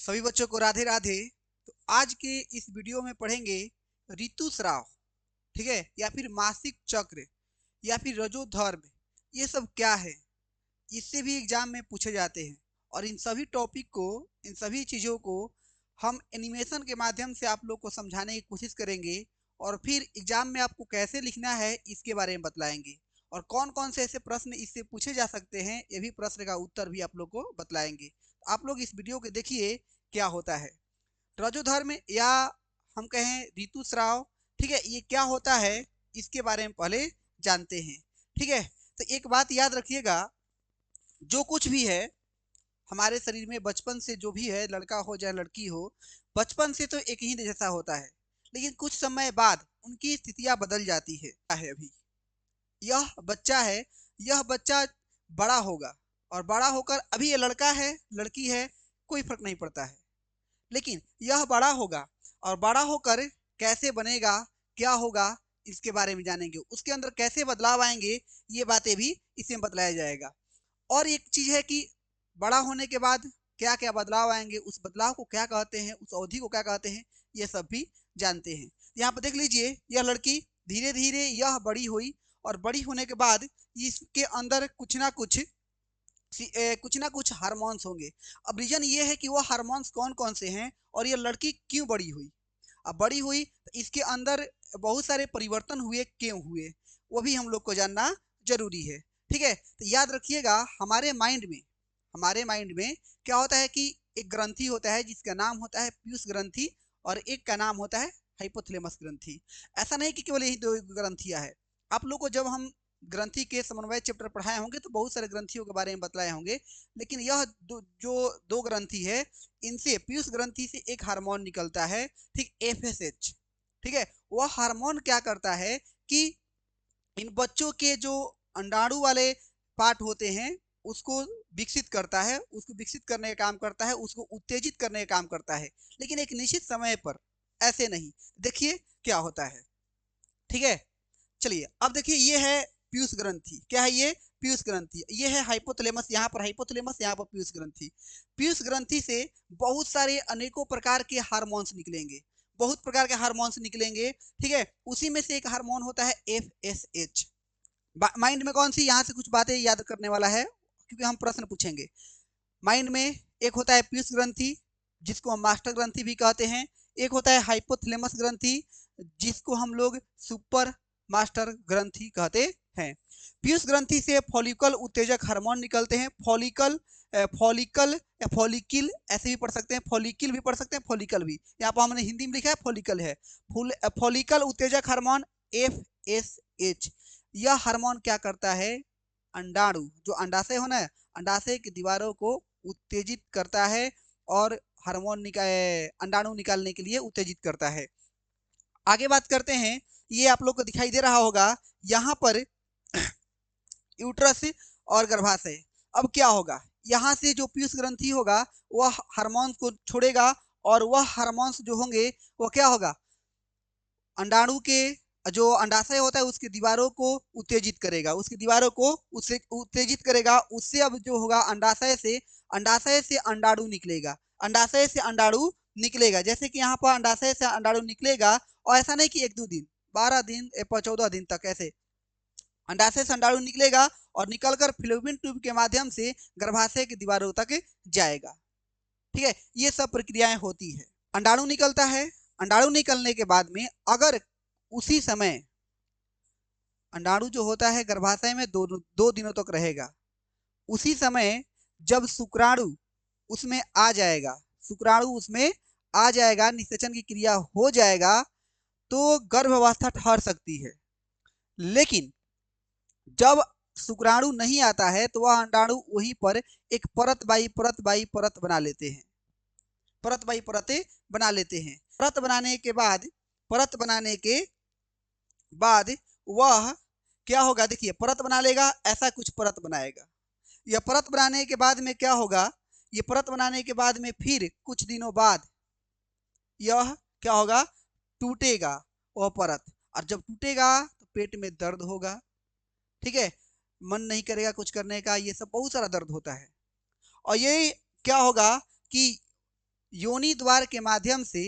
सभी बच्चों को राधे राधे। तो आज के इस वीडियो में पढ़ेंगे ऋतुस्राव, ठीक है, या फिर मासिक चक्र या फिर रजोधर्म। ये सब क्या है, इससे भी एग्जाम में पूछे जाते हैं। और इन सभी टॉपिक को, इन सभी चीज़ों को हम एनिमेशन के माध्यम से आप लोग को समझाने की कोशिश करेंगे। और फिर एग्जाम में आपको कैसे लिखना है इसके बारे में बतलाएंगे। और कौन कौन से ऐसे प्रश्न इससे पूछे जा सकते हैं, ये भी प्रश्न का उत्तर भी आप लोग को बतलाएंगे। आप लोग इस वीडियो को देखिए क्या होता है रजोधर्म, या हम कहें ऋतुस्राव। ठीक है, ये क्या होता है इसके बारे में पहले जानते हैं। ठीक है, तो एक बात याद रखिएगा, जो कुछ भी है हमारे शरीर में बचपन से, जो भी है, लड़का हो चाहे लड़की हो, बचपन से तो एक ही जैसा होता है। लेकिन कुछ समय बाद उनकी स्थितियां बदल जाती है। अभी यह बच्चा है, यह बच्चा बड़ा होगा, और बड़ा होकर, अभी ये लड़का है लड़की है कोई फर्क नहीं पड़ता है, लेकिन यह बड़ा होगा और बड़ा होकर कैसे बनेगा, क्या होगा, इसके बारे में जानेंगे। उसके अंदर कैसे बदलाव आएंगे, ये बातें भी इसमें बतलाया जाएगा। और एक चीज है कि बड़ा होने के बाद क्या क्या बदलाव आएंगे, उस बदलाव को क्या कहते हैं, उस अवधि को क्या कहते हैं, ये सब भी जानते हैं। यहाँ पर देख लीजिए, यह लड़की धीरे धीरे यह बड़ी हुई, और बड़ी होने के बाद इसके अंदर कुछ ना कुछ हार्मोन्स होंगे। अब रीजन ये है कि वो हार्मोन्स कौन कौन से हैं, और ये लड़की क्यों बड़ी हुई। अब बड़ी हुई तो इसके अंदर बहुत सारे परिवर्तन हुए, क्यों हुए, वो भी हम लोग को जानना जरूरी है। ठीक है, तो याद रखिएगा, हमारे माइंड में क्या होता है कि एक ग्रंथि होता है जिसका नाम होता है पीयूष ग्रंथि, और एक का नाम होता है हाइपोथैलेमस ग्रंथि। ऐसा नहीं कि केवल यही दो ग्रंथियां है। आप लोग को जब हम ग्रंथि के समन्वय चैप्टर पढ़ाए होंगे तो बहुत सारे ग्रंथियों के बारे में बतलाए होंगे। लेकिन यह जो दो ग्रंथि है, इनसे पीयूष ग्रंथि से एक हार्मोन निकलता है, ठीक, एफएसएच। ठीक है, वह हार्मोन क्या करता है कि इन बच्चों के जो अंडाणु वाले पार्ट होते हैं उसको विकसित करता है, उसको विकसित करने का काम करता है, उसको उत्तेजित करने का काम करता है, लेकिन एक निश्चित समय पर। ऐसे नहीं, देखिए क्या होता है। ठीक है, चलिए अब देखिए, ये है पीयूष ग्रंथि। क्या है ये? पीयूष ग्रंथि। ये है हाइपोथैलेमस, यहाँ पर हाइपोथैलेमस, यहाँ पर पीयूष ग्रंथि। पीयूष ग्रंथि से बहुत सारे अनेकों प्रकार के हार्मोन्स निकलेंगे, बहुत प्रकार के हार्मोन्स निकलेंगे। ठीक है, उसी में से एक हार्मोन होता है एफएसएच। माइंड में कौन सी, यहाँ से कुछ बातें याद करने वाला है क्योंकि हम प्रश्न पूछेंगे। माइंड में एक होता है पीयूष ग्रंथि, जिसको हम मास्टर ग्रंथि भी कहते हैं। एक होता है हाइपोथैलेमस ग्रंथि, जिसको हम लोग सुपर मास्टर ग्रंथि कहते हैं। पीयूष ग्रंथि से फॉलिकल उत्तेजक हार्मोन निकलते हैं। फॉलिकल या फॉलिकिल ऐसे भी पढ़ सकते हैं, फॉलिकिल भी पढ़ सकते हैं, फॉलिकल भी। यहाँ पर हमने हिंदी में लिखा है फॉलिकल है। फॉलिकल उत्तेजक हार्मोन एफएसएच। यह हार्मोन क्या करता है, अंडाणु, जो अंडाशय होना है, अंडाशय की दीवारों को उत्तेजित करता है, और हार्मोन अंडाणु निकालने के लिए उत्तेजित करता है। आगे बात करते हैं, ये आप लोग को दिखाई दे रहा होगा यहाँ पर यूट्रस और गर्भाशय। अब क्या होगा, यहाँ से जो पीयूष ग्रंथि होगा वह हार्मोन्स को छोड़ेगा, और वह हार्मोन्स जो होंगे वो क्या होगा, अंडाणु के जो अंडाशय होता है उसकी दीवारों को उत्तेजित करेगा, उसकी दीवारों को उससे उत्तेजित करेगा। उससे अब जो होगा, अंडाशय से अंडाणु निकलेगा, अंडाशय से अंडाणु निकलेगा। जैसे कि यहाँ पर अंडाशय से अंडाणु निकलेगा, और ऐसा नहीं कि 1-2 दिन, 12 दिन 14 दिन तक ऐसे अंडाशय से अंडाणु निकलेगा, और निकलकर फिलोपियन ट्यूब के माध्यम से गर्भाशय की दीवारों तक जाएगा। ठीक है, ये सब प्रक्रियाएं होती है। अंडाणु निकलता है, अंडाणु निकलने के बाद में अगर उसी समय अंडाणु जो होता है गर्भाशय में 2 दिनों तक रहेगा, उसी समय जब शुक्राणु उसमें आ जाएगा, शुक्राणु उसमें आ जाएगा, निषेचन की क्रिया हो जाएगा, तो गर्भावस्था ठहर सकती है। लेकिन जब शुक्राणु नहीं आता है तो वह अंडाणु वहीं पर एक परत बाई परत बना लेते हैं, परत बाई परतें बना लेते हैं। परत बनाने के बाद वह क्या होगा, देखिए परत बना लेगा, ऐसा कुछ परत बनाएगा। यह परत बनाने के बाद में क्या होगा, ये परत बनाने के बाद में फिर कुछ दिनों बाद यह क्या होगा, टूटेगा वह परत। और जब टूटेगा तो पेट में दर्द होगा। ठीक है, मन नहीं करेगा कुछ करने का, ये सब बहुत सारा दर्द होता है। और ये क्या होगा कि योनि द्वार के माध्यम से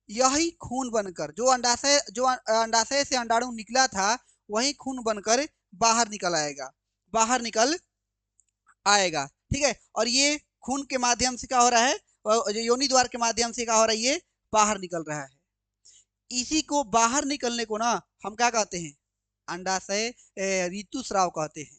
यही खून बनकर जो अंडाशय से अंडाणु निकला था वही खून बनकर बाहर निकल आएगा, बाहर निकल आएगा। ठीक है, और ये खून के माध्यम से क्या हो रहा है, योनि द्वार के माध्यम से क्या हो रहा है, ये बाहर निकल रहा है। इसी को बाहर निकलने को ना हम क्या कहते हैं, अंडाशय ऋतुस्राव कहते हैं।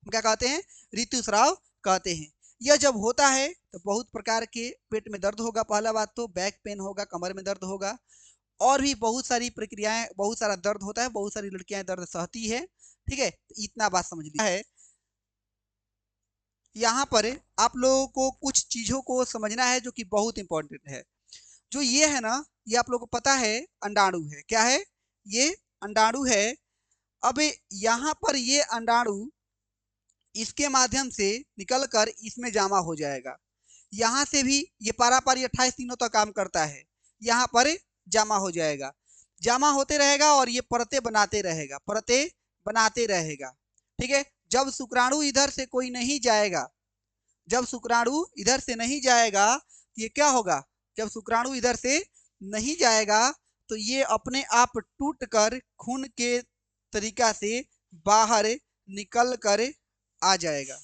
हम क्या कहते हैं, ऋतुस्राव कहते हैं। यह जब होता है तो बहुत प्रकार के पेट में दर्द होगा, पहला बात तो बैक पेन होगा, कमर में दर्द होगा, और भी बहुत सारी प्रक्रियाएं, बहुत सारा दर्द होता है, बहुत सारी लड़कियां दर्द सहती है। ठीक है, इतना बात समझ लिया है। यहाँ पर आप लोगों को कुछ चीजों को समझना है जो कि बहुत इंपॉर्टेंट है। जो ये है ना, ये आप लोगों को पता है अंडाणु है, क्या है, ये अंडाणु है। अब यहाँ पर ये अंडाणु इसके माध्यम से निकलकर इसमें जमा हो जाएगा। यहाँ से भी ये पारापारी 28 दिनों तक काम करता है, यहाँ पर जमा हो जाएगा, जमा होते रहेगा और ये परतें बनाते रहेगा, परतें बनाते रहेगा। ठीक है, जब शुक्राणु इधर से कोई नहीं जाएगा, जब शुक्राणु इधर से नहीं जाएगा ये क्या होगा, जब शुक्राणु इधर से नहीं जाएगा तो ये अपने आप टूट कर खून के तरीका से बाहर निकल कर आ जाएगा,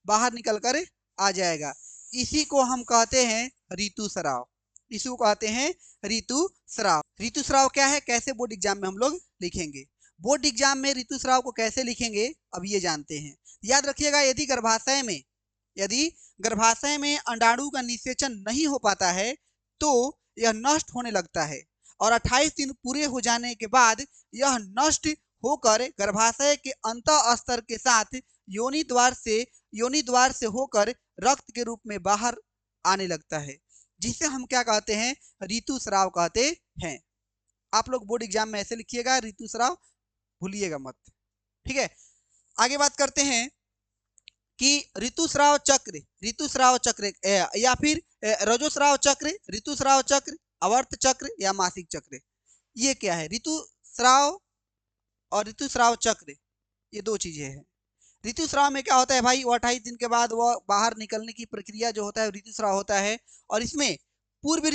बाहर निकल कर आ जाएगा। इसी को हम कहते हैं ऋतुस्राव, इसी को कहते हैं ऋतुस्राव। ऋतुस्राव क्या है, कैसे बोर्ड एग्जाम में हम लोग लिखेंगे, बोर्ड एग्जाम में ऋतुस्राव को कैसे लिखेंगे अब ये जानते हैं। याद रखिएगा, यदि गर्भाशय में अंडाणु का निषेचन नहीं हो पाता है तो यह नष्ट होने लगता है, और 28 दिन पूरे हो जाने के बाद यह नष्ट होकर गर्भाशय के अंतः स्तर के साथ योनि द्वार से होकर रक्त के रूप में बाहर आने लगता है, जिसे हम क्या कहते हैं, ऋतुस्राव कहते हैं। आप लोग बोर्ड एग्जाम में ऐसे लिखिएगा, ऋतुस्राव भूलिएगा मत। ठीक है, आगे बात करते हैं कि ऋतुस्राव चक्र या फिर रजोस्राव चक्र, ऋतुस्राव चक्र, आवर्त चक्र या मासिक चक्र, ये क्या है, ऋतुस्राव और ऋतुस्राव चक्र ये दो चीजें हैं। ऋतुस्राव में क्या होता है भाई, वो 28 दिन के बाद वो बाहर निकलने की प्रक्रिया जो होता है ऋतुस्राव होता है, और इसमें पूर्व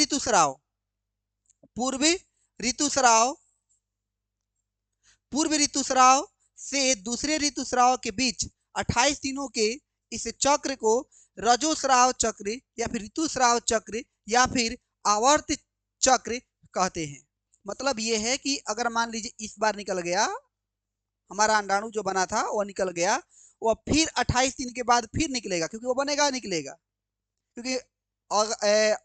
ऋतुस्राव से दूसरे ऋतुस्राव के बीच 28 दिनों के इस चक्र को रजोस्राव चक्र या फिर ऋतुस्राव चक्र या फिर आवर्त चक्र कहते हैं। मतलब ये है कि अगर मान लीजिए इस बार निकल गया, हमारा अंडाणु जो बना था वो निकल गया, वो फिर 28 दिन के बाद फिर निकलेगा, क्योंकि वो निकलेगा, क्योंकि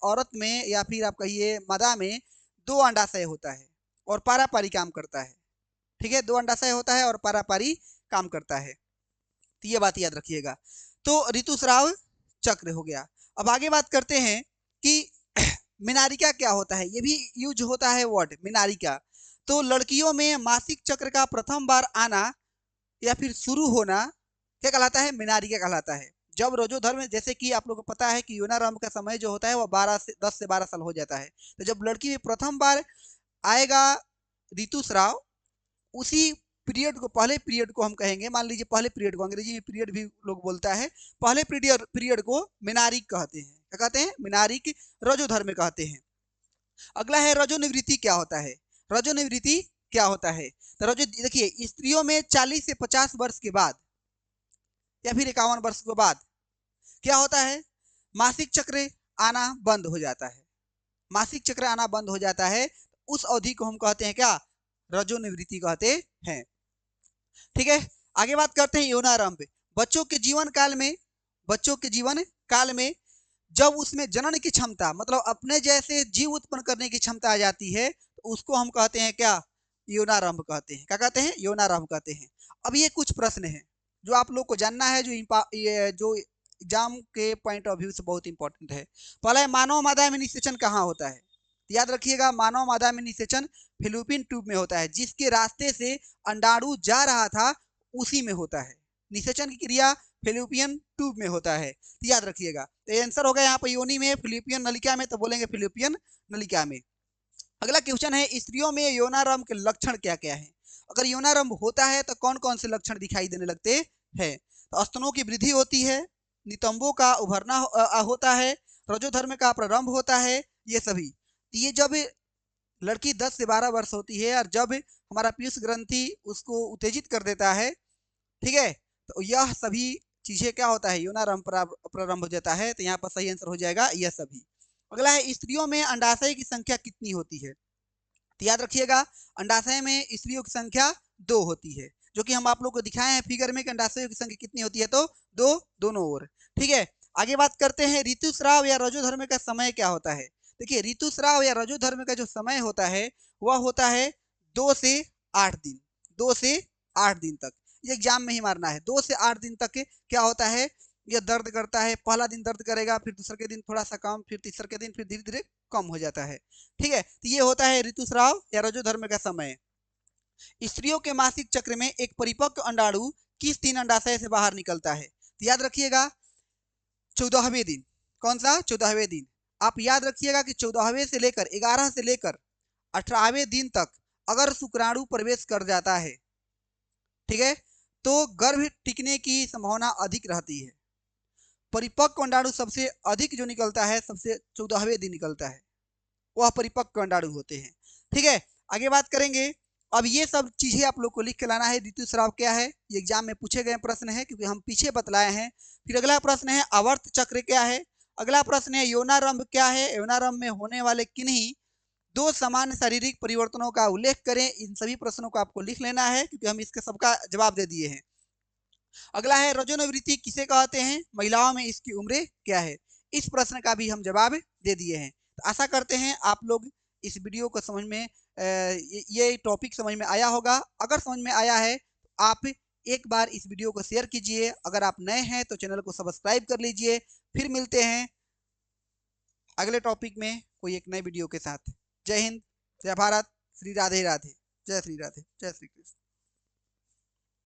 औरत में या फिर आप कहिए मादा में 2 अंडाशय होता है और पारापारी काम करता है। ठीक है, 2 अंडाशय होता है और पारापारी काम करता है, तो ये बात याद रखिएगा। तो ऋतुस्राव चक्र हो गया। अब आगे बात करते हैं कि मिनारिका क्या होता है, ये भी यूज होता है वर्ड मिनारिका। तो लड़कियों में मासिक चक्र का प्रथम बार आना या फिर शुरू होना क्या कहलाता है, मिनारिका कहलाता है। जब रोजोधर्म, जैसे कि आप लोगों को पता है कि यौनारंभ का समय जो होता है वो 10 से 12 साल हो जाता है, तो जब लड़की में प्रथम बार आएगा ऋतुस्राव, उसी पीरियड को, पहले पीरियड को हम कहेंगे, मान लीजिए पहले पीरियड को, अंग्रेजी में पीरियड भी लोग बोलता है, पहले पीरियड को मिनारिक कहते हैं। क्या कहते हैं, मिनारिक, रजोधर्म कहते हैं। अगला है रजोनिवृत्ति क्या होता है, रजोनिवृत्ति क्या होता है, तो रजो देखिए, स्त्रियों में 40 से 50 वर्ष के बाद या फिर 51 वर्ष के बाद क्या होता है, मासिक चक्र आना बंद हो जाता है, मासिक चक्र आना बंद हो जाता है, उस अवधि को हम कहते हैं क्या, रजोनिवृत्ति कहते हैं। ठीक है, आगे बात करते हैं यौनारंभ। बच्चों के जीवन काल में जब उसमें जनन की क्षमता, मतलब अपने जैसे जीव उत्पन्न करने की क्षमता आ जाती है, तो उसको हम कहते हैं क्या, यौनारंभ कहते हैं। क्या कहते हैं, यौनारंभ कहते हैं। अब ये कुछ प्रश्न हैं जो आप लोग को जानना है, जो एग्जाम के पॉइंट ऑफ व्यू से बहुत इंपॉर्टेंट है। पहला है, मानव मादा में निषेचन कहाँ होता है। याद रखिएगा, मानव मादा में निषेचन फिलिपिन ट्यूब में होता है, जिसके रास्ते से अंडाणु जा रहा था उसी में होता है। निषेचन की क्रिया फिलिपियन ट्यूब में होता है, तो याद रखिएगा। तो आंसर होगा यहाँ पर योनि में, फिलिपियन नलिका में, तो बोलेंगे फिलिपियन नलिका में। अगला क्वेश्चन है, स्त्रियों में यौनारंभ के लक्षण क्या क्या है। अगर यौनारंभ होता है तो कौन कौन से लक्षण दिखाई देने लगते हैं, तो स्तनों की वृद्धि होती है, नितंबों का उभरना होता है, रजोधर्म का प्रारंभ होता है, ये सभी। तो ये जब लड़की 10 से 12 वर्ष होती है और जब हमारा पीयूष ग्रंथि उसको उत्तेजित कर देता है, ठीक है, तो यह सभी चीजें क्या होता है, यौनारंभ प्रारंभ हो जाता है। तो यहाँ पर सही आंसर हो जाएगा यह सभी। अगला है स्त्रियों में अंडाशय की संख्या कितनी होती है। तो याद रखिएगा, अंडाशय में स्त्रियों की संख्या 2 होती है, जो कि हम आप लोग को दिखाए हैं फिगर में कि अंडाशयों की संख्या कितनी होती है, तो 2 दोनों ओर। ठीक है, आगे बात करते हैं ऋतुस्राव या रजोधर्म का समय क्या होता है। देखिए, ऋतुस्राव या रजोधर्म का जो समय होता है वह होता है 2 से 8 दिन। 2 से 8 दिन तक, ये एग्जाम में ही मारना है। 2 से 8 दिन तक क्या होता है, यह दर्द करता है। पहला दिन दर्द करेगा, फिर दूसरे के दिन थोड़ा सा कम, फिर तीसरे के दिन फिर धीरे धीरे कम हो जाता है। ठीक है, तो ये होता है ऋतुस्राव या रजोधर्म का समय। स्त्रियों के मासिक चक्र में एक परिपक्व अंडाणु किस दिन अंडाशय से बाहर निकलता है। तो याद रखिएगा 14वें दिन। कौन सा 14वें दिन। आप याद रखिएगा कि 14वें से लेकर 11 से लेकर 18वें दिन तक अगर शुक्राणु प्रवेश कर जाता है, ठीक है, तो गर्भ टिकने की संभावना अधिक रहती है। परिपक्व अंडाणु सबसे अधिक जो निकलता है सबसे 14वें दिन निकलता है, वह परिपक्व अंडाणु होते हैं। ठीक है, आगे बात करेंगे। अब ये सब चीजें आप लोग को लिख के लाना है। ऋतुस्राव क्या है, ये एग्जाम में पूछे गए प्रश्न है, क्योंकि हम पीछे बतलाए हैं। फिर अगला प्रश्न है आवर्त चक्र क्या है। अगला प्रश्न है यौनारंभ क्या है, यौनारंभ में होने वाले किन्हीं 2 सामान्य शारीरिक परिवर्तनों का उल्लेख करें। इन सभी प्रश्नों को आपको लिख लेना है, क्योंकि हम इसके सबका जवाब दे दिए हैं। अगला है रजोनिवृत्ति किसे कहते हैं, महिलाओं में इसकी उम्र क्या है। इस प्रश्न का भी हम जवाब दे दिए हैं। तो आशा करते हैं आप लोग इस वीडियो को समझ में ये टॉपिक समझ में आया होगा। अगर समझ में आया है तो आप एक बार इस वीडियो को शेयर कीजिए। अगर आप नए हैं तो चैनल को सब्सक्राइब कर लीजिए। फिर मिलते हैं अगले टॉपिक में कोई एक नए वीडियो के साथ। जय हिंद, जय भारत, श्री राधे राधे, जय श्री राधे, जय श्री कृष्ण।